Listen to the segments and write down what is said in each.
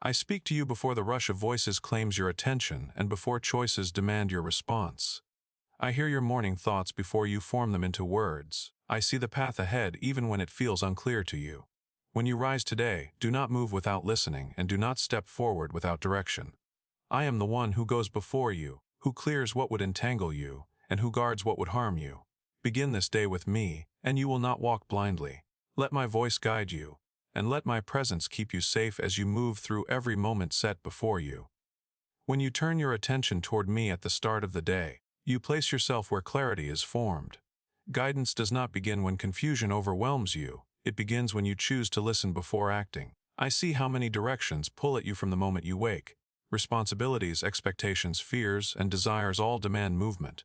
I speak to you before the rush of voices claims your attention and before choices demand your response. I hear your morning thoughts before you form them into words. I see the path ahead even when it feels unclear to you. When you rise today, do not move without listening and do not step forward without direction. I am the one who goes before you, who clears what would entangle you, and who guards what would harm you. Begin this day with me, and you will not walk blindly. Let my voice guide you, and let my presence keep you safe as you move through every moment set before you. When you turn your attention toward me at the start of the day, you place yourself where clarity is formed. Guidance does not begin when confusion overwhelms you. It begins when you choose to listen before acting. I see how many directions pull at you from the moment you wake. Responsibilities, expectations, fears, and desires all demand movement.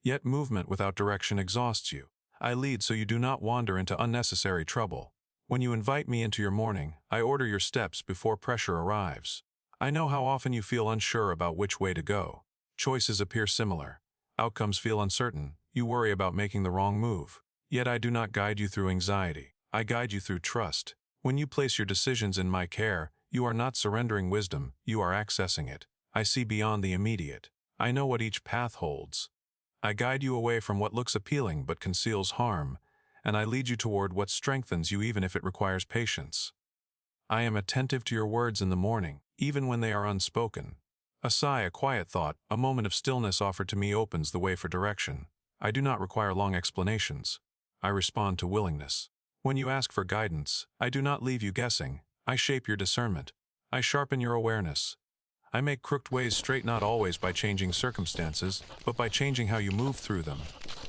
Yet movement without direction exhausts you. I lead so you do not wander into unnecessary trouble. When you invite me into your morning, I order your steps before pressure arrives. I know how often you feel unsure about which way to go. Choices appear similar. Outcomes feel uncertain. You worry about making the wrong move. Yet I do not guide you through anxiety. I guide you through trust. When you place your decisions in my care, you are not surrendering wisdom, you are accessing it. I see beyond the immediate. I know what each path holds. I guide you away from what looks appealing but conceals harm, and I lead you toward what strengthens you even if it requires patience. I am attentive to your words in the morning, even when they are unspoken. A sigh, a quiet thought, a moment of stillness offered to me opens the way for direction. I do not require long explanations. I respond to willingness. When you ask for guidance, I do not leave you guessing. I shape your discernment. I sharpen your awareness. I make crooked ways straight not always by changing circumstances, but by changing how you move through them.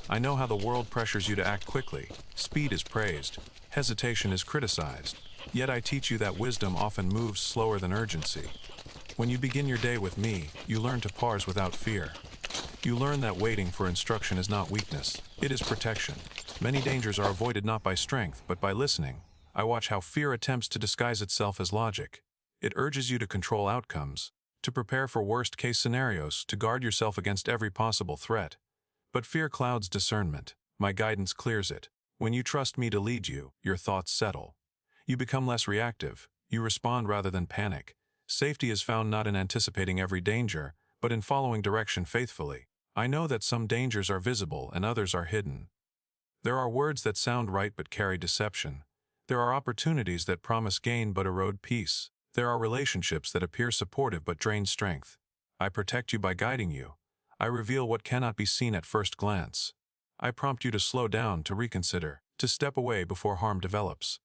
I know how the world pressures you to act quickly. Speed is praised. Hesitation is criticized. Yet I teach you that wisdom often moves slower than urgency. When you begin your day with me, you learn to pause without fear. You learn that waiting for instruction is not weakness, it is protection. Many dangers are avoided not by strength, but by listening. I watch how fear attempts to disguise itself as logic. It urges you to control outcomes, to prepare for worst-case scenarios, to guard yourself against every possible threat. But fear clouds discernment. My guidance clears it. When you trust me to lead you, your thoughts settle. You become less reactive. You respond rather than panic. Safety is found not in anticipating every danger, but in following direction faithfully. I know that some dangers are visible and others are hidden. There are words that sound right but carry deception. There are opportunities that promise gain but erode peace. There are relationships that appear supportive but drain strength. I protect you by guiding you. I reveal what cannot be seen at first glance. I prompt you to slow down, to reconsider, to step away before harm develops.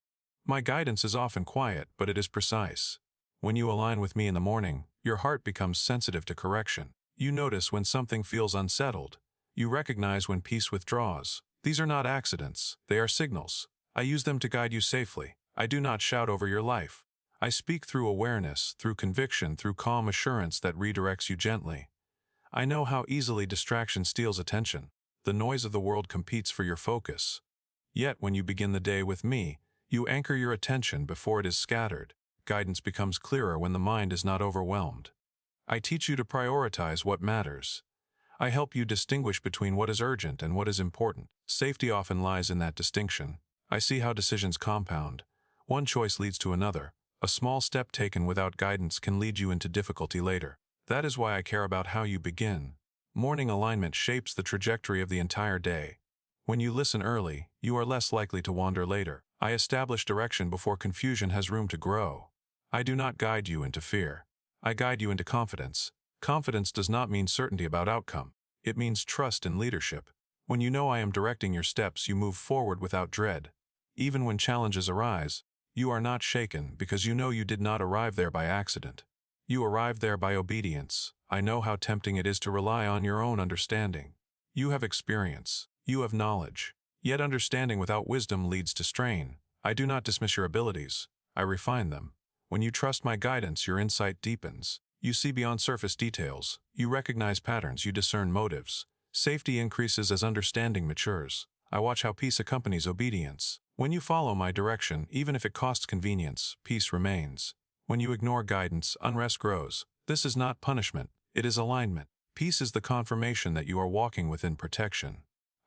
My guidance is often quiet, but it is precise. When you align with me in the morning, your heart becomes sensitive to correction. You notice when something feels unsettled. You recognize when peace withdraws. These are not accidents, they are signals. I use them to guide you safely. I do not shout over your life. I speak through awareness, through conviction, through calm assurance that redirects you gently. I know how easily distraction steals attention. The noise of the world competes for your focus. Yet when you begin the day with me, you anchor your attention before it is scattered. Guidance becomes clearer when the mind is not overwhelmed. I teach you to prioritize what matters. I help you distinguish between what is urgent and what is important. Safety often lies in that distinction. I see how decisions compound. One choice leads to another. A small step taken without guidance can lead you into difficulty later. That is why I care about how you begin. Morning alignment shapes the trajectory of the entire day. When you listen early, you are less likely to wander later. I establish direction before confusion has room to grow. I do not guide you into fear. I guide you into confidence. Confidence does not mean certainty about outcome. It means trust in leadership. When you know I am directing your steps, you move forward without dread. Even when challenges arise, you are not shaken because you know you did not arrive there by accident. You arrived there by obedience. I know how tempting it is to rely on your own understanding. You have experience. You have knowledge. Yet understanding without wisdom leads to strain. I do not dismiss your abilities. I refine them. When you trust my guidance, your insight deepens. You see beyond surface details. You recognize patterns. You discern motives. Safety increases as understanding matures. I watch how peace accompanies obedience. When you follow my direction, even if it costs convenience, peace remains. When you ignore guidance, unrest grows. This is not punishment. It is alignment. Peace is the confirmation that you are walking within protection.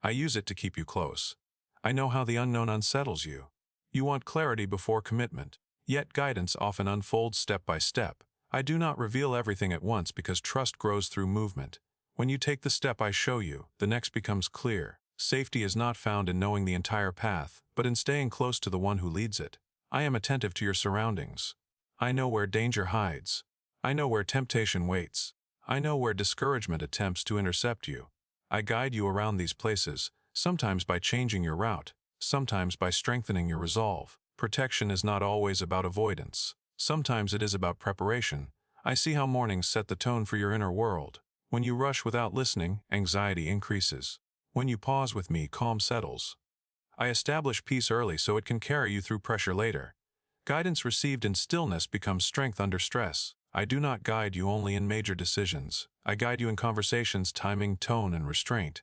I use it to keep you close. I know how the unknown unsettles you. You want clarity before commitment. Yet guidance often unfolds step by step. I do not reveal everything at once because trust grows through movement. When you take the step I show you, the next becomes clear. Safety is not found in knowing the entire path, but in staying close to the one who leads it. I am attentive to your surroundings. I know where danger hides. I know where temptation waits. I know where discouragement attempts to intercept you. I guide you around these places, sometimes by changing your route, sometimes by strengthening your resolve. Protection is not always about avoidance. Sometimes it is about preparation. I see how mornings set the tone for your inner world. When you rush without listening, anxiety increases. When you pause with me, calm settles. I establish peace early so it can carry you through pressure later. Guidance received in stillness becomes strength under stress. I do not guide you only in major decisions. I guide you in conversations, timing, tone, and restraint.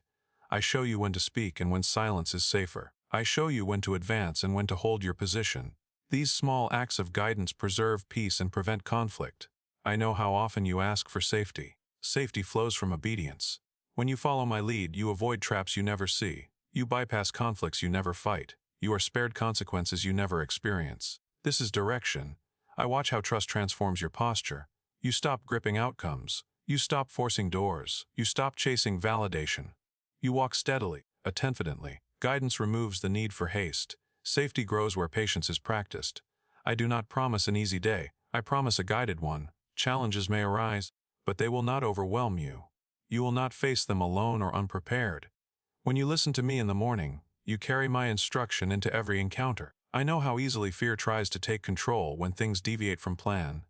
I show you when to speak and when silence is safer. I show you when to advance and when to hold your position. These small acts of guidance preserve peace and prevent conflict. I know how often you ask for safety. Safety flows from obedience. When you follow my lead, you avoid traps you never see. You bypass conflicts you never fight. You are spared consequences you never experience. This is direction. I watch how trust transforms your posture. You stop gripping outcomes. You stop forcing doors. You stop chasing validation. You walk steadily, attentivedly. Guidance removes the need for haste. Safety grows where patience is practiced. I do not promise an easy day. I promise a guided one. Challenges may arise, but they will not overwhelm you. You will not face them alone or unprepared. When you listen to me in the morning, you carry my instruction into every encounter. I know how easily fear tries to take control when things deviate from plan.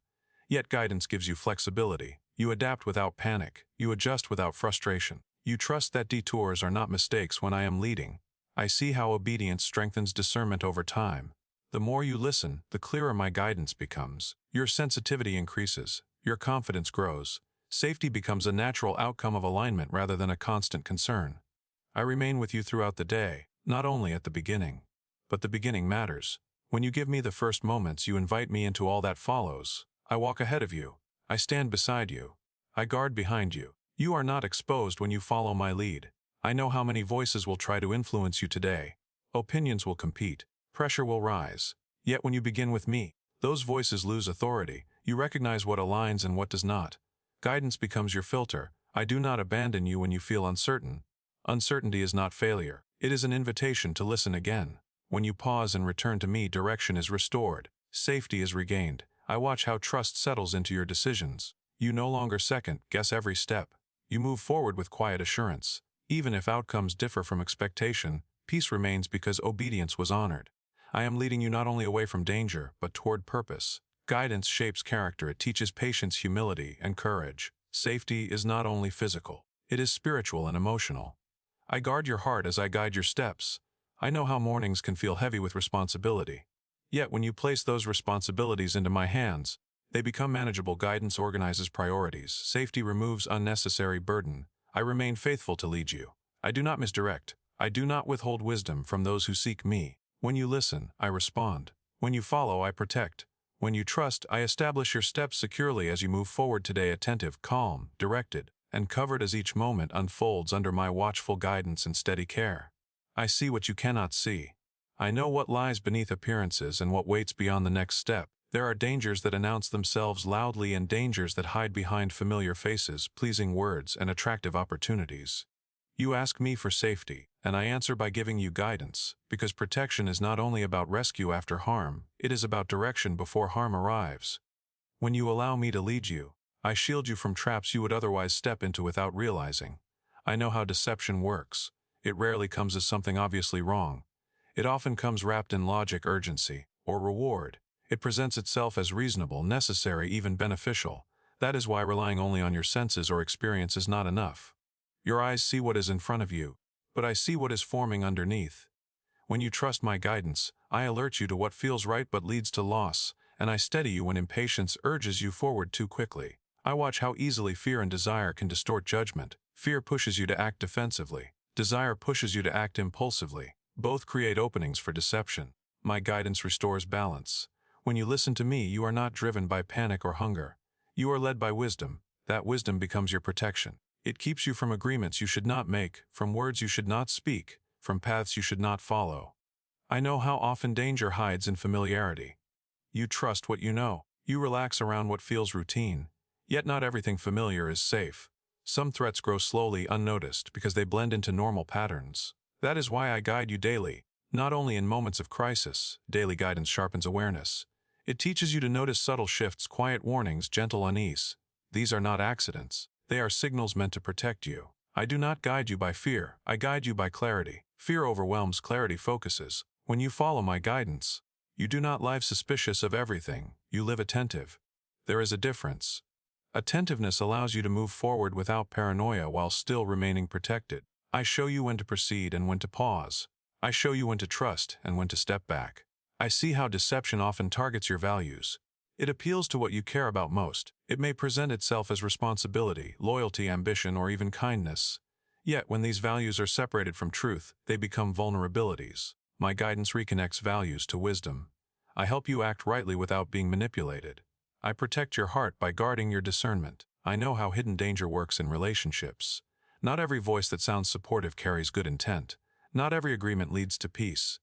Yet guidance gives you flexibility. You adapt without panic. You adjust without frustration. You trust that detours are not mistakes when I am leading. I see how obedience strengthens discernment over time. The more you listen, the clearer my guidance becomes. Your sensitivity increases. Your confidence grows. Safety becomes a natural outcome of alignment rather than a constant concern. I remain with you throughout the day, not only at the beginning. But the beginning matters. When you give me the first moments, you invite me into all that follows. I walk ahead of you. I stand beside you. I guard behind you. You are not exposed when you follow my lead. I know how many voices will try to influence you today. Opinions will compete. Pressure will rise. Yet when you begin with me, those voices lose authority. You recognize what aligns and what does not. Guidance becomes your filter. I do not abandon you when you feel uncertain. Uncertainty is not failure. It is an invitation to listen again. When you pause and return to me, direction is restored. Safety is regained. I watch how trust settles into your decisions. You no longer second-guess every step. You move forward with quiet assurance. Even if outcomes differ from expectation, peace remains because obedience was honored. I am leading you not only away from danger, but toward purpose. Guidance shapes character. It teaches patience, humility, and courage. Safety is not only physical. It is spiritual and emotional. I guard your heart as I guide your steps. I know how mornings can feel heavy with responsibility. Yet when you place those responsibilities into my hands, they become manageable. Guidance organizes priorities. Safety removes unnecessary burden. I remain faithful to lead you. I do not misdirect. I do not withhold wisdom from those who seek me. When you listen, I respond. When you follow, I protect. When you trust, I establish your steps securely as you move forward today, attentive, calm, directed, and covered as each moment unfolds under my watchful guidance and steady care. I see what you cannot see. I know what lies beneath appearances and what waits beyond the next step. There are dangers that announce themselves loudly and dangers that hide behind familiar faces, pleasing words, and attractive opportunities. You ask me for safety, and I answer by giving you guidance, because protection is not only about rescue after harm, it is about direction before harm arrives. When you allow me to lead you, I shield you from traps you would otherwise step into without realizing. I know how deception works. It rarely comes as something obviously wrong. It often comes wrapped in logic, urgency, or reward. It presents itself as reasonable, necessary, even beneficial. That is why relying only on your senses or experience is not enough. Your eyes see what is in front of you, but I see what is forming underneath. When you trust my guidance, I alert you to what feels right but leads to loss, and I steady you when impatience urges you forward too quickly. I watch how easily fear and desire can distort judgment. Fear pushes you to act defensively. Desire pushes you to act impulsively. Both create openings for deception. My guidance restores balance. When you listen to me, you are not driven by panic or hunger. You are led by wisdom. That wisdom becomes your protection. It keeps you from agreements you should not make, from words you should not speak, from paths you should not follow. I know how often danger hides in familiarity. You trust what you know. You relax around what feels routine. Yet not everything familiar is safe. Some threats grow slowly unnoticed because they blend into normal patterns. That is why I guide you daily. Not only in moments of crisis, daily guidance sharpens awareness. It teaches you to notice subtle shifts, quiet warnings, gentle unease. These are not accidents. They are signals meant to protect you. I do not guide you by fear. I guide you by clarity. Fear overwhelms, clarity focuses. When you follow my guidance, you do not live suspicious of everything. You live attentive. There is a difference. Attentiveness allows you to move forward without paranoia while still remaining protected. I show you when to proceed and when to pause. I show you when to trust and when to step back. I see how deception often targets your values. It appeals to what you care about most. It may present itself as responsibility, loyalty, ambition, or even kindness. Yet, when these values are separated from truth, they become vulnerabilities. My guidance reconnects values to wisdom. I help you act rightly without being manipulated. I protect your heart by guarding your discernment. I know how hidden danger works in relationships. Not every voice that sounds supportive carries good intent. Not every agreement leads to peace.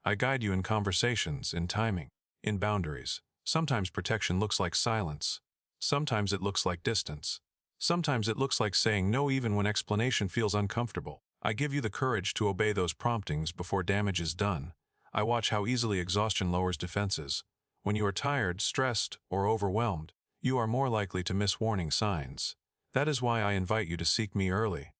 I guide you in conversations, in timing, in boundaries. Sometimes protection looks like silence. Sometimes it looks like distance. Sometimes it looks like saying no even when explanation feels uncomfortable. I give you the courage to obey those promptings before damage is done. I watch how easily exhaustion lowers defenses. When you are tired, stressed, or overwhelmed, you are more likely to miss warning signs. That is why I invite you to seek me early.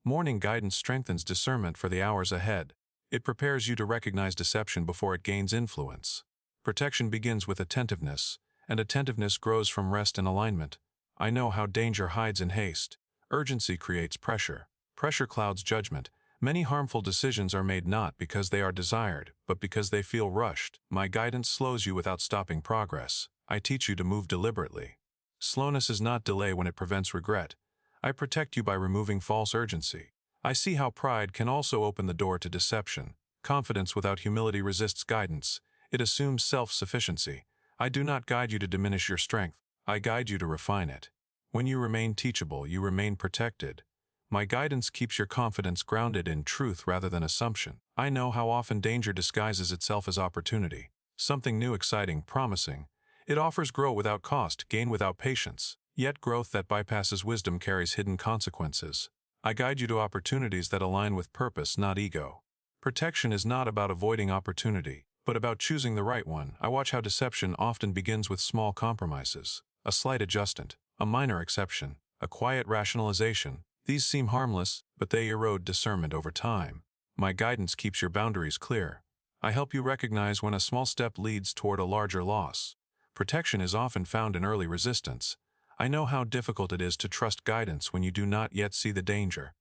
Morning guidance strengthens discernment for the hours ahead. It prepares you to recognize deception before it gains influence. Protection begins with attentiveness, and attentiveness grows from rest and alignment. I know how danger hides in haste. Urgency creates pressure. Pressure clouds judgment. Many harmful decisions are made not because they are desired, but because they feel rushed. My guidance slows you without stopping progress. I teach you to move deliberately. Slowness is not delay when it prevents regret. I protect you by removing false urgency. I see how pride can also open the door to deception. Confidence without humility resists guidance. It assumes self-sufficiency. I do not guide you to diminish your strength. I guide you to refine it. When you remain teachable, you remain protected. My guidance keeps your confidence grounded in truth rather than assumption. I know how often danger disguises itself as opportunity. Something new, exciting, promising. It offers grow without cost, gain without patience. Yet growth that bypasses wisdom carries hidden consequences. I guide you to opportunities that align with purpose, not ego. Protection is not about avoiding opportunity, but about choosing the right one. I watch how deception often begins with small compromises. A slight adjustment, a minor exception, a quiet rationalization. These seem harmless, but they erode discernment over time. My guidance keeps your boundaries clear. I help you recognize when a small step leads toward a larger loss. Protection is often found in early resistance. I know how difficult it is to trust guidance when you do not yet see the danger.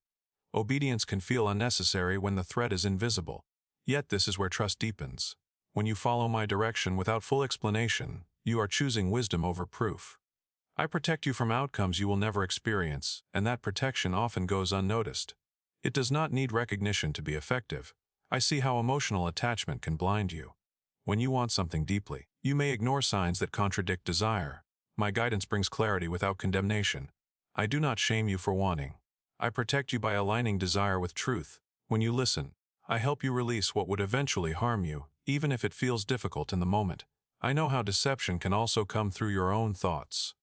Obedience can feel unnecessary when the threat is invisible. Yet this is where trust deepens. When you follow my direction without full explanation, you are choosing wisdom over proof. I protect you from outcomes you will never experience, and that protection often goes unnoticed. It does not need recognition to be effective. I see how emotional attachment can blind you. When you want something deeply, you may ignore signs that contradict desire. My guidance brings clarity without condemnation. I do not shame you for wanting. I protect you by aligning desire with truth. When you listen, I help you release what would eventually harm you, even if it feels difficult in the moment. I know how deception can also come through your own thoughts.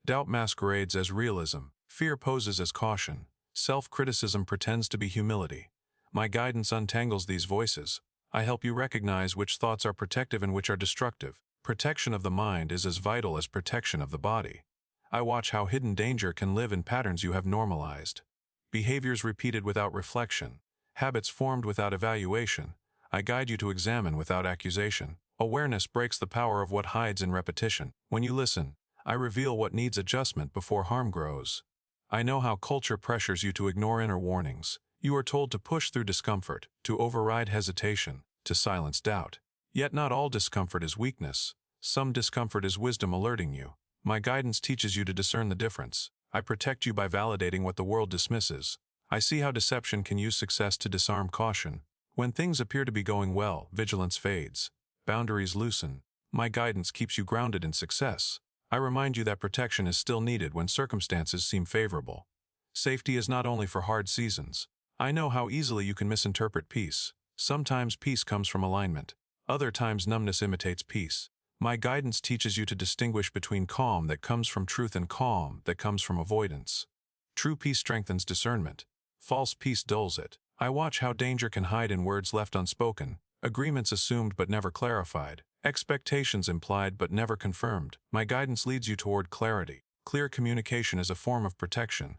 Doubt masquerades as realism, fear poses as caution, self-criticism pretends to be humility. My guidance untangles these voices. I help you recognize which thoughts are protective and which are destructive. Protection of the mind is as vital as protection of the body. I watch how hidden danger can live in patterns you have normalized. Behaviors repeated without reflection, habits formed without evaluation. I guide you to examine without accusation. Awareness breaks the power of what hides in repetition. When you listen, I reveal what needs adjustment before harm grows. I know how culture pressures you to ignore inner warnings. You are told to push through discomfort, to override hesitation, to silence doubt. Yet not all discomfort is weakness. Some discomfort is wisdom alerting you. My guidance teaches you to discern the difference. I protect you by validating what the world dismisses. I see how deception can use success to disarm caution. When things appear to be going well, vigilance fades. Boundaries loosen. My guidance keeps you grounded in success. I remind you that protection is still needed when circumstances seem favorable. Safety is not only for hard seasons. I know how easily you can misinterpret peace. Sometimes peace comes from alignment. Other times numbness imitates peace. My guidance teaches you to distinguish between calm that comes from truth and calm that comes from avoidance. True peace strengthens discernment. False peace dulls it. I watch how danger can hide in words left unspoken, agreements assumed but never clarified, expectations implied but never confirmed. My guidance leads you toward clarity. Clear communication is a form of protection.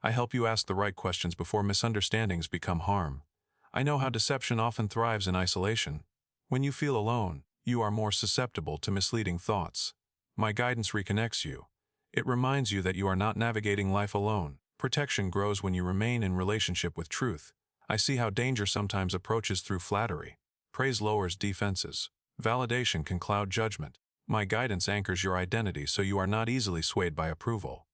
I help you ask the right questions before misunderstandings become harm. I know how deception often thrives in isolation. When you feel alone, you are more susceptible to misleading thoughts. My guidance reconnects you. It reminds you that you are not navigating life alone. Protection grows when you remain in relationship with truth. I see how danger sometimes approaches through flattery. Praise lowers defenses. Validation can cloud judgment. My guidance anchors your identity so you are not easily swayed by approval.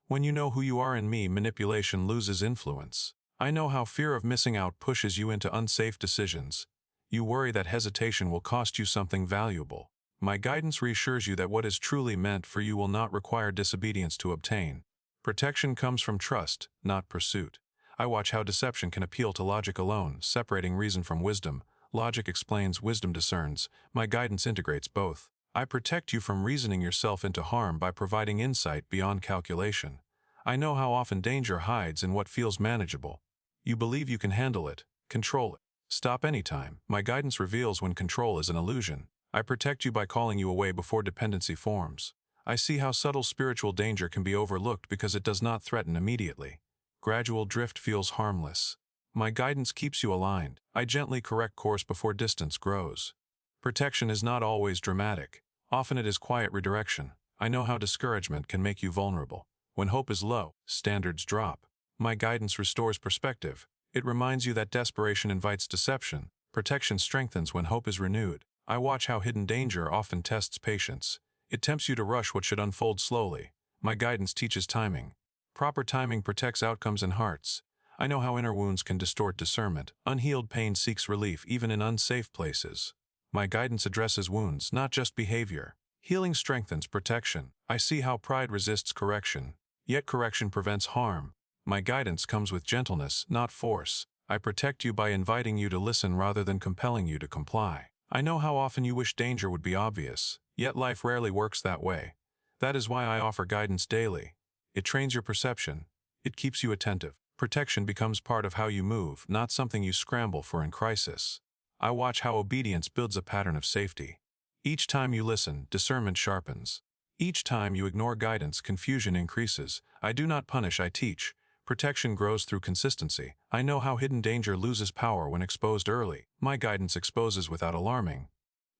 When you know who you are in me, manipulation loses influence. I know how fear of missing out pushes you into unsafe decisions. You worry that hesitation will cost you something valuable. My guidance reassures you that what is truly meant for you will not require disobedience to obtain. Protection comes from trust, not pursuit. I watch how deception can appeal to logic alone, separating reason from wisdom. Logic explains, wisdom discerns. My guidance integrates both. I protect you from reasoning yourself into harm by providing insight beyond calculation. I know how often danger hides in what feels manageable. You believe you can handle it, control it. Stop anytime. My guidance reveals when control is an illusion. I protect you by calling you away before dependency forms. I see how subtle spiritual danger can be overlooked because it does not threaten immediately. Gradual drift feels harmless. My guidance keeps you aligned. I gently correct course before distance grows. Protection is not always dramatic. Often it is quiet redirection. I know how discouragement can make you vulnerable. When hope is low, standards drop. My guidance restores perspective. It reminds you that desperation invites deception. Protection strengthens when hope is renewed. I watch how hidden danger often tests patience. It tempts you to rush what should unfold slowly. My guidance teaches timing. Proper timing protects outcomes and hearts. I know how inner wounds can distort discernment. Unhealed pain seeks relief even in unsafe places. My guidance addresses wounds, not just behavior. Healing strengthens protection. I see how pride resists correction, yet correction prevents harm. My guidance comes with gentleness, not force. I protect you by inviting you to listen rather than compelling you to comply. I know how often you wish danger would be obvious, yet life rarely works that way. That is why I offer guidance daily. It trains your perception. It keeps you attentive. Protection becomes part of how you move, not something you scramble for in crisis. I watch how obedience builds a pattern of safety. Each time you listen, discernment sharpens. Each time you ignore guidance, confusion increases. I do not punish, I teach. Protection grows through consistency. I know how hidden danger loses power when exposed early. My guidance exposes without alarming.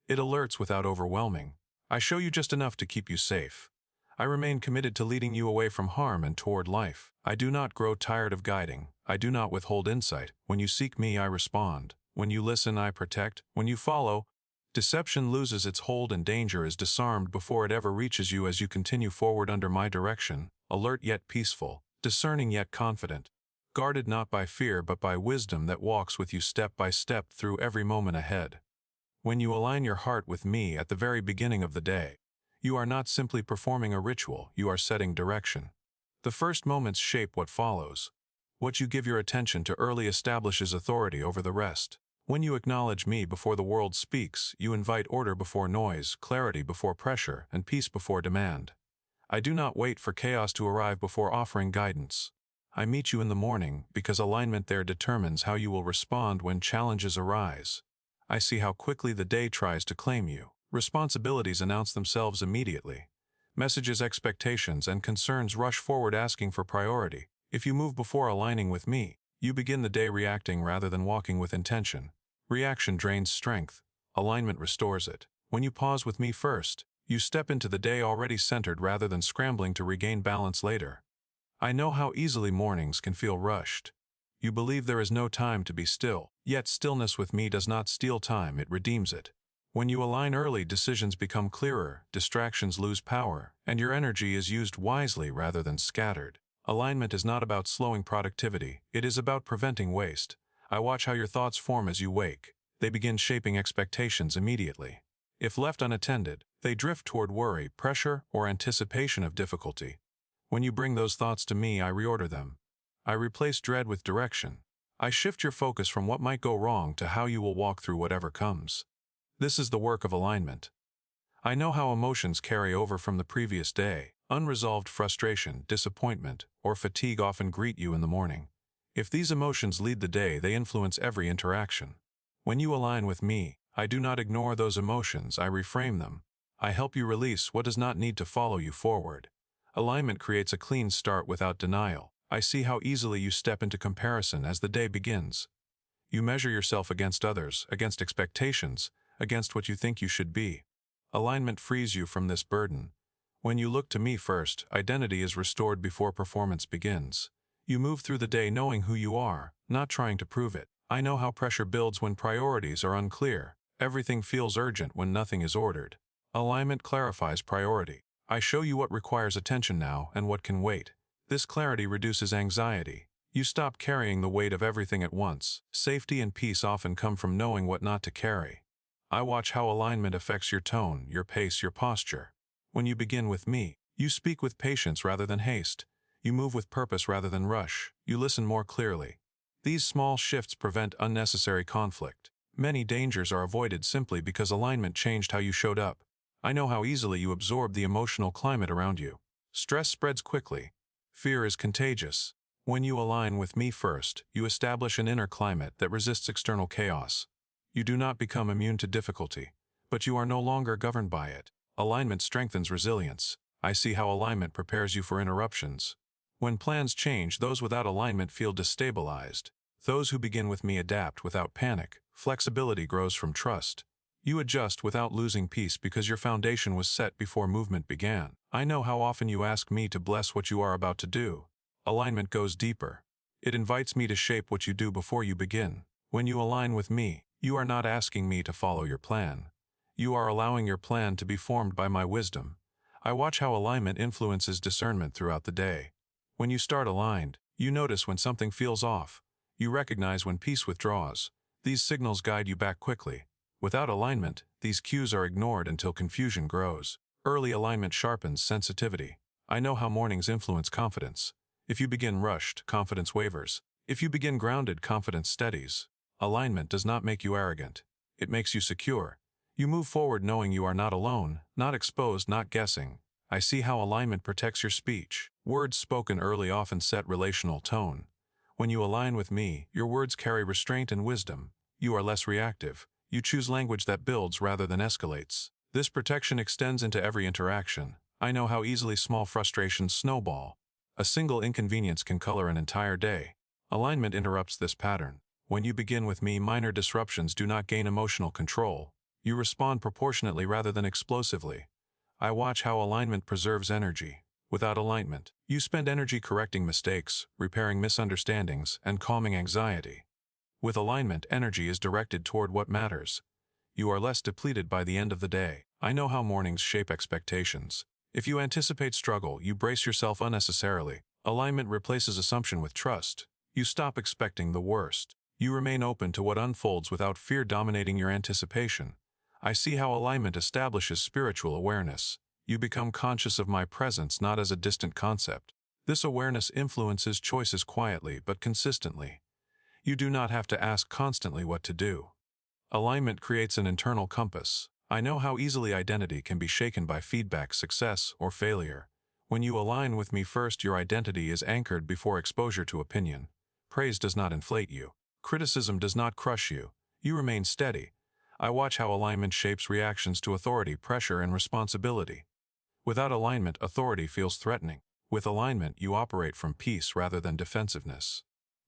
It alerts without overwhelming. I show you just enough to keep you safe. I remain committed to leading you away from harm and toward life. I do not grow tired of guiding. I do not withhold insight. When you seek me, I respond. When you listen, I protect. When you follow, deception loses its hold and danger is disarmed before it ever reaches you as you continue forward under my direction, alert yet peaceful, discerning yet confident, guarded not by fear but by wisdom that walks with you step by step through every moment ahead. When you align your heart with me at the very beginning of the day, you are not simply performing a ritual, you are setting direction. The first moments shape what follows. What you give your attention to early establishes authority over the rest. When you acknowledge me before the world speaks, you invite order before noise, clarity before pressure, and peace before demand. I do not wait for chaos to arrive before offering guidance. I meet you in the morning because alignment there determines how you will respond when challenges arise. I see how quickly the day tries to claim you. Responsibilities announce themselves immediately. Messages, expectations, and concerns rush forward asking for priority. If you move before aligning with me, you begin the day reacting rather than walking with intention. Reaction drains strength. Alignment restores it. When you pause with me first, you step into the day already centered rather than scrambling to regain balance later. I know how easily mornings can feel rushed. You believe there is no time to be still, yet stillness with me does not steal time, it redeems it. When you align early, decisions become clearer, distractions lose power, and your energy is used wisely rather than scattered. Alignment is not about slowing productivity, it is about preventing waste. I watch how your thoughts form as you wake. They begin shaping expectations immediately. If left unattended, they drift toward worry, pressure, or anticipation of difficulty. When you bring those thoughts to me, I reorder them. I replace dread with direction. I shift your focus from what might go wrong to how you will walk through whatever comes. This is the work of alignment. I know how emotions carry over from the previous day. Unresolved frustration, disappointment, or fatigue often greet you in the morning. If these emotions lead the day, they influence every interaction. When you align with me, I do not ignore those emotions, I reframe them. I help you release what does not need to follow you forward. Alignment creates a clean start without denial. I see how easily you step into comparison as the day begins. You measure yourself against others, against expectations, against what you think you should be. Alignment frees you from this burden. When you look to me first, identity is restored before performance begins. You move through the day knowing who you are, not trying to prove it. I know how pressure builds when priorities are unclear. Everything feels urgent when nothing is ordered. Alignment clarifies priority. I show you what requires attention now and what can wait. This clarity reduces anxiety. You stop carrying the weight of everything at once. Safety and peace often come from knowing what not to carry. I watch how alignment affects your tone, your pace, your posture. When you begin with me, you speak with patience rather than haste. You move with purpose rather than rush. You listen more clearly. These small shifts prevent unnecessary conflict. Many dangers are avoided simply because alignment changed how you showed up. I know how easily you absorb the emotional climate around you. Stress spreads quickly. Fear is contagious. When you align with me first, you establish an inner climate that resists external chaos. You do not become immune to difficulty, but you are no longer governed by it. Alignment strengthens resilience. I see how alignment prepares you for interruptions. When plans change, those without alignment feel destabilized. Those who begin with me adapt without panic. Flexibility grows from trust. You adjust without losing peace because your foundation was set before movement began. I know how often you ask me to bless what you are about to do. Alignment goes deeper. It invites me to shape what you do before you begin. When you align with me, you are not asking me to follow your plan. You are allowing your plan to be formed by my wisdom. I watch how alignment influences discernment throughout the day. When you start aligned, you notice when something feels off. You recognize when peace withdraws. These signals guide you back quickly. Without alignment, these cues are ignored until confusion grows. Early alignment sharpens sensitivity. I know how mornings influence confidence. If you begin rushed, confidence wavers. If you begin grounded, confidence steadies. Alignment does not make you arrogant. It makes you secure. You move forward knowing you are not alone, not exposed, not guessing. I see how alignment protects your speech. Words spoken early often set relational tone. When you align with me, your words carry restraint and wisdom. You are less reactive. You choose language that builds rather than escalates. This protection extends into every interaction. I know how easily small frustrations snowball. A single inconvenience can color an entire day. Alignment interrupts this pattern. When you begin with me, minor disruptions do not gain emotional control. You respond proportionately rather than explosively. I watch how alignment preserves energy. Without alignment, you spend energy correcting mistakes, repairing misunderstandings, and calming anxiety. With alignment, energy is directed toward what matters. You are less depleted by the end of the day. I know how mornings shape expectations. If you anticipate struggle, you brace yourself unnecessarily. Alignment replaces assumption with trust. You stop expecting the worst. You remain open to what unfolds without fear dominating your anticipation. I see how alignment establishes spiritual awareness. You become conscious of my presence not as a distant concept. This awareness influences choices quietly but consistently. You do not have to ask constantly what to do. Alignment creates an internal compass. I know how easily identity can be shaken by feedback, success, or failure. When you align with me first, your identity is anchored before exposure to opinion. Praise does not inflate you. Criticism does not crush you. You remain steady. I watch how alignment shapes reactions to authority, pressure, and responsibility. Without alignment, authority feels threatening. With alignment, you operate from peace rather than defensiveness.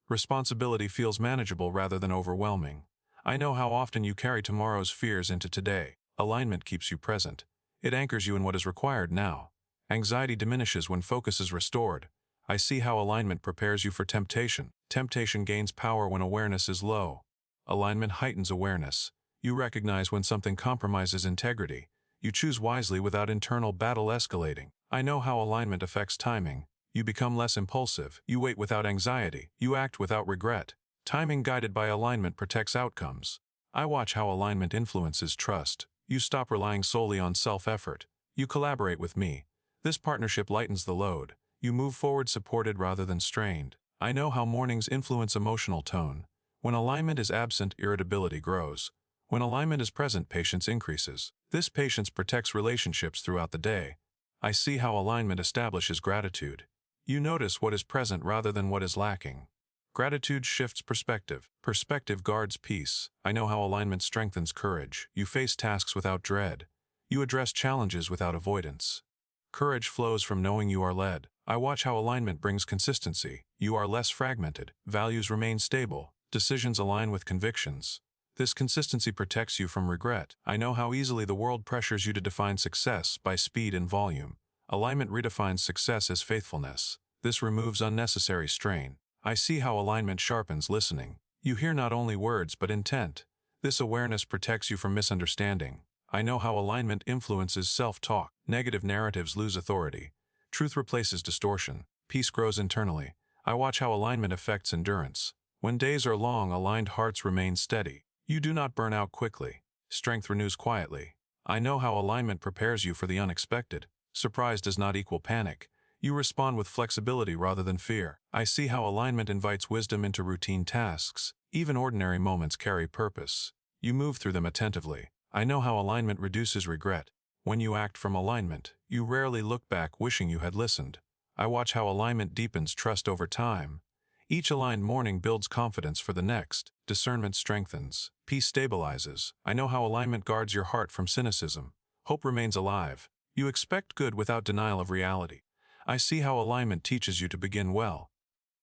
Responsibility feels manageable rather than overwhelming. I know how often you carry tomorrow's fears into today. Alignment keeps you present. It anchors you in what is required now. Anxiety diminishes when focus is restored. I see how alignment prepares you for temptation. Temptation gains power when awareness is low. Alignment heightens awareness. You recognize when something compromises integrity. You choose wisely without internal battle escalating. I know how alignment affects timing. You become less impulsive. You wait without anxiety. You act without regret. Timing guided by alignment protects outcomes. I watch how alignment influences trust. You stop relying solely on self-effort. You collaborate with me. This partnership lightens the load. You move forward supported rather than strained. I know how mornings influence emotional tone. When alignment is absent, irritability grows. When alignment is present, patience increases. This patience protects relationships throughout the day. I see how alignment establishes gratitude. You notice what is present rather than what is lacking. Gratitude shifts perspective. Perspective guards peace. I know how alignment strengthens courage. You face tasks without dread. You address challenges without avoidance. Courage flows from knowing you are led. I watch how alignment brings consistency. You are less fragmented. Values remain stable. Decisions align with convictions. This consistency protects you from regret. I know how easily the world pressures you to define success by speed and volume. Alignment redefines success as faithfulness. This removes unnecessary strain. I see how alignment sharpens listening. You hear not only words but intent. This awareness protects you from misunderstanding. I know how alignment influences self-talk. Negative narratives lose authority. Truth replaces distortion. Peace grows internally. I watch how alignment affects endurance. When days are long, aligned hearts remain steady. You do not burn out quickly. Strength renews quietly. I know how alignment prepares you for the unexpected. Surprise does not equal panic. You respond with flexibility rather than fear. I see how alignment invites wisdom into routine tasks. Even ordinary moments carry purpose. You move through them attentively. I know how alignment reduces regret. When you act from alignment, you rarely look back wishing you had listened. I watch how alignment deepens trust over time. Each aligned morning builds confidence for the next. Discernment strengthens. Peace stabilizes. I know how alignment guards your heart from cynicism. Hope remains alive. You expect good without denial of reality. I see how alignment teaches you to begin well.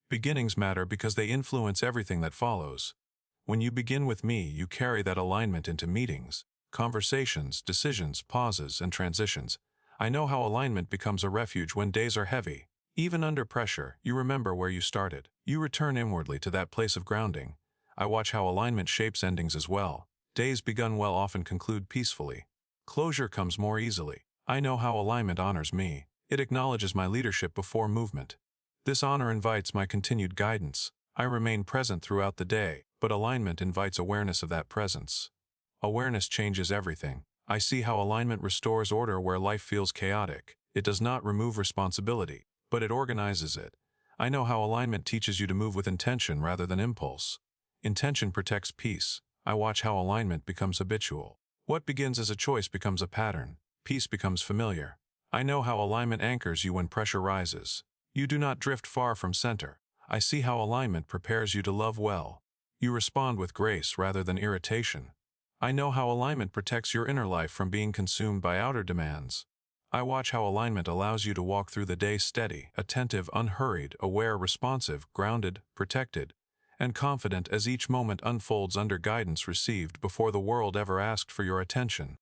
Beginnings matter because they influence everything that follows. When you begin with me, you carry that alignment into meetings, conversations, decisions, pauses, and transitions. I know how alignment becomes a refuge when days are heavy. Even under pressure, you remember where you started. You return inwardly to that place of grounding. I watch how alignment shapes endings as well. Days begun well often conclude peacefully. Closure comes more easily. I know how alignment honors me. It acknowledges my leadership before movement. This honor invites my continued guidance. I remain present throughout the day, but alignment invites awareness of that presence. Awareness changes everything. I see how alignment restores order where life feels chaotic. It does not remove responsibility, but it organizes it. I know how alignment teaches you to move with intention rather than impulse. Intention protects peace. I watch how alignment becomes habitual. What begins as a choice becomes a pattern. Peace becomes familiar. I know how alignment anchors you when pressure rises. You do not drift far from center. I see how alignment prepares you to love well. You respond with grace rather than irritation. I know how alignment protects your inner life from being consumed by outer demands. I watch how alignment allows you to walk through the day steady, attentive, unhurried, aware, responsive, grounded, protected, and confident as each moment unfolds under guidance received before the world ever asked for your attention.